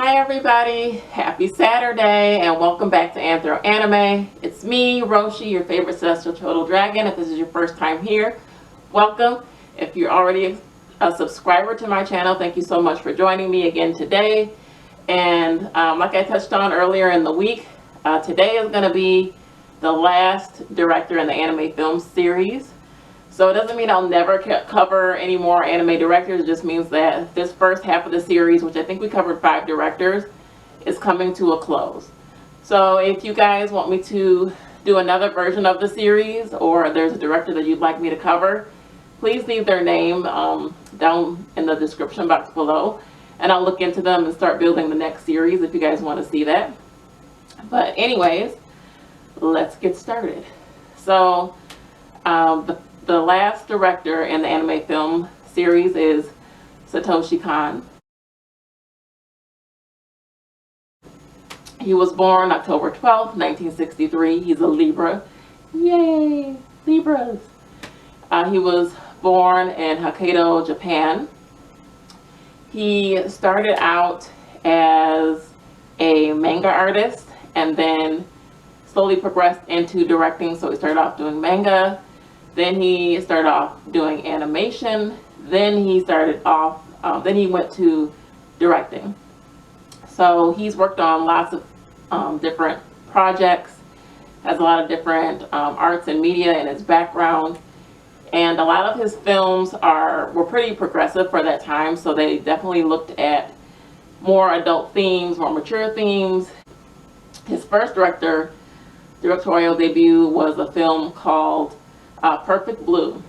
Hi everybody, happy Saturday and welcome back to Anthro Anime. It's me, Roshi, your favorite celestial turtle dragon. If this is your first time here, welcome. If you're already a subscriber to my channel, thank you so much for joining me again today. And like I touched on earlier in the week, today is going to be the last director in the anime film series. So it doesn't mean I'll never cover any more anime directors. It just means that this first half of the series, which I think we covered 5 directors, is coming to a close. So if you guys want me to do another version of the series, or there's a director that you'd like me to cover, please leave their name down in the description box below, and I'll look into them and start building the next series if you guys want to see that. But anyways, let's get started. So the last director in the anime film series is Satoshi Kon. He was born October 12th, 1963. He's a Libra. Yay, Libras. He was born in Hokkaido, Japan. He started out as a manga artist and then slowly progressed into directing. So he started off doing manga. Then he started off doing animation. Then he went to directing. So he's worked on lots of different projects, has a lot of different arts and media in his background. And a lot of his films were pretty progressive for that time. So they definitely looked at more adult themes, more mature themes. His first directorial debut was a film called Perfect Blue.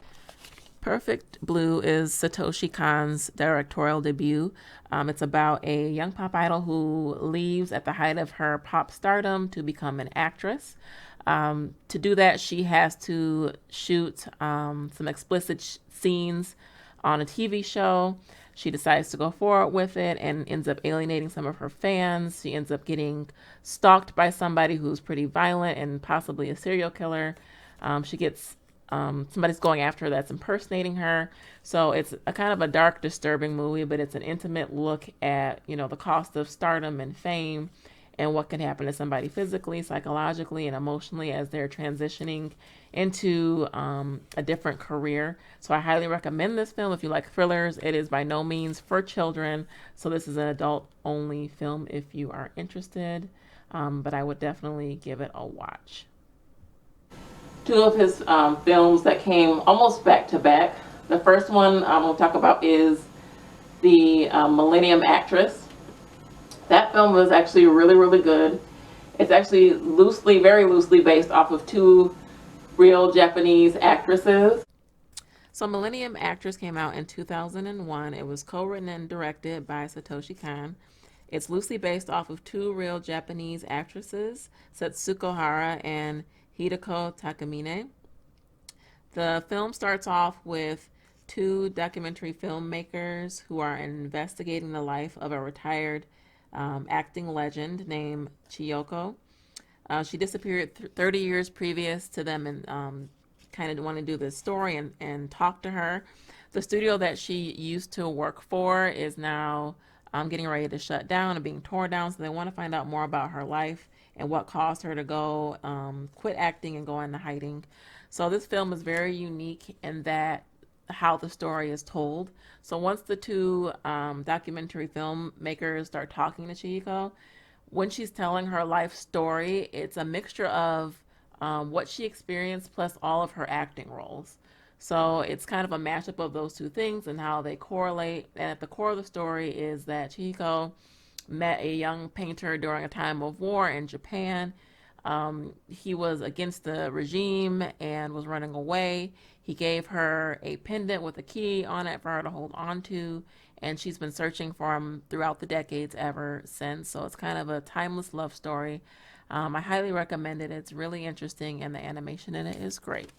Perfect Blue is Satoshi Kon's directorial debut. It's about a young pop idol who leaves at the height of her pop stardom to become an actress. To do that, she has to shoot some explicit scenes on a TV show. She decides to go forward with it and ends up alienating some of her fans. She ends up getting stalked by somebody who's pretty violent and possibly a serial killer. She gets somebody's going after her that's impersonating her. So it's a kind of a dark, disturbing movie, but it's an intimate look at, the cost of stardom and fame and what can happen to somebody physically, psychologically, and emotionally as they're transitioning into a different career. So I highly recommend this film if you like thrillers. It is by no means for children, so this is an adult-only film if you are interested, but I would definitely give it a watch. 2 of his films that came almost back to back. The first one we'll talk about is the Millennium Actress. That film was actually really, really good. It's actually very loosely based off of 2 real Japanese actresses. So Millennium Actress came out in 2001. It was co-written and directed by Satoshi Kon. It's loosely based off of 2 real Japanese actresses, Setsuko Hara and Hideko Takamine. The film starts off with 2 documentary filmmakers who are investigating the life of a retired acting legend named Chiyoko. She disappeared 30 years previous to them and kind of want to do this story and talk to her. The studio that she used to work for is now getting ready to shut down and being torn down, so they want to find out more about her life and what caused her to go quit acting and go into hiding. So this film is very unique in that how the story is told. So once the 2 documentary filmmakers start talking to Chihiko, when she's telling her life story, it's a mixture of what she experienced plus all of her acting roles. So it's kind of a mashup of those 2 things and how they correlate. And at the core of the story is that Chihiko met a young painter during a time of war in Japan. He was against the regime and was running away. He gave her a pendant with a key on it for her to hold on to, and she's been searching for him throughout the decades ever since. So it's kind of a timeless love story. I highly recommend it. It's really interesting, and the animation in it is great.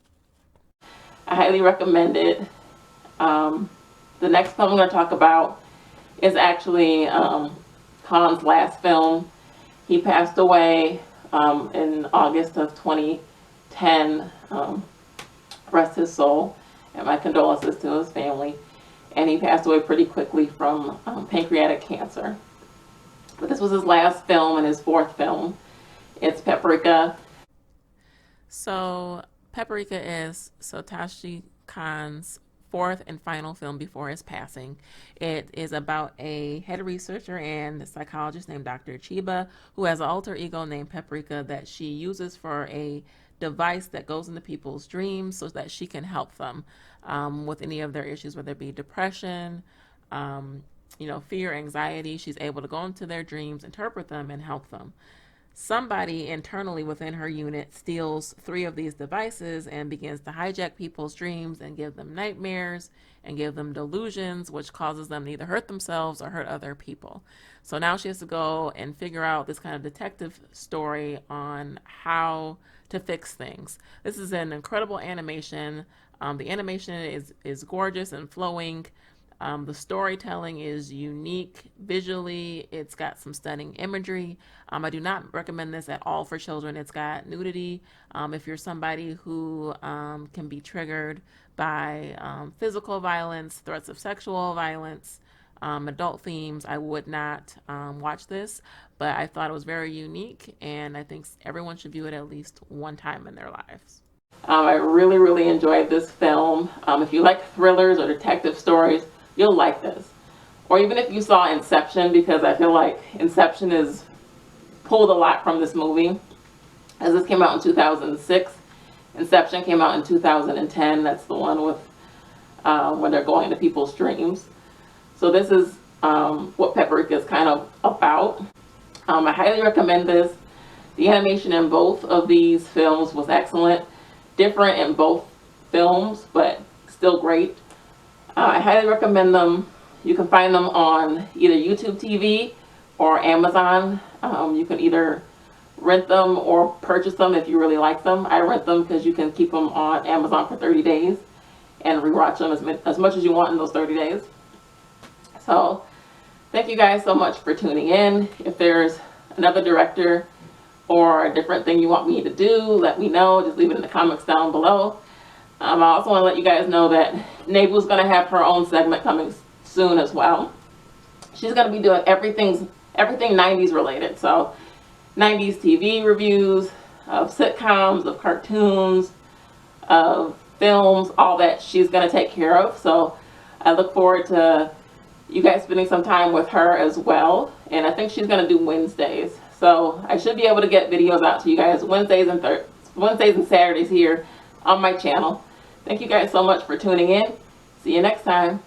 I highly recommend it. The next film I'm going to talk about is actually Kon's last film. He passed away in August of 2010. Rest his soul, and my condolences to his family. And he passed away pretty quickly from pancreatic cancer. But this was his last film and his fourth film. It's Paprika. So Paprika is Satoshi Kon's fourth and final film before his passing. It is about a head researcher and psychologist named Dr. Chiba, who has an alter ego named Paprika that she uses for a device that goes into people's dreams so that she can help them with any of their issues, whether it be depression, fear, anxiety. She's able to go into their dreams, interpret them, and help them. Somebody internally within her unit steals 3 of these devices and begins to hijack people's dreams and give them nightmares and give them delusions, which causes them to either hurt themselves or hurt other people. So now she has to go and figure out this kind of detective story on how to fix things. This is an incredible animation. The animation is gorgeous and flowing. The storytelling is unique visually. It's got some stunning imagery. I do not recommend this at all for children. It's got nudity. If you're somebody who can be triggered by physical violence, threats of sexual violence, adult themes, I would not watch this. But I thought it was very unique, and I think everyone should view it at least one time in their lives. I really, really enjoyed this film. If you like thrillers or detective stories, you'll like this. Or even if you saw Inception, because I feel like Inception is pulled a lot from this movie. As this came out in 2006, Inception came out in 2010. That's the one with when they're going into people's dreams. So this is what Paprika is kind of about. I highly recommend this. The animation in both of these films was excellent. Different in both films, but still great. I highly recommend them. You can find them on either YouTube TV or Amazon. You can either rent them or purchase them if you really like them. I rent them because you can keep them on Amazon for 30 days and rewatch them as much as you want in those 30 days. So thank you guys so much for tuning in. If there's another director or a different thing you want me to do, let me know. Just leave it in the comments down below. I also want to let you guys know that Nebu's going to have her own segment coming soon as well. She's going to be doing everything 90s related. So 90s TV reviews of sitcoms, of cartoons, of films, all that she's going to take care of. So I look forward to you guys spending some time with her as well. And I think she's going to do Wednesdays. So I should be able to get videos out to you guys Wednesdays and Saturdays here on my channel. Thank you guys so much for tuning in. See you next time.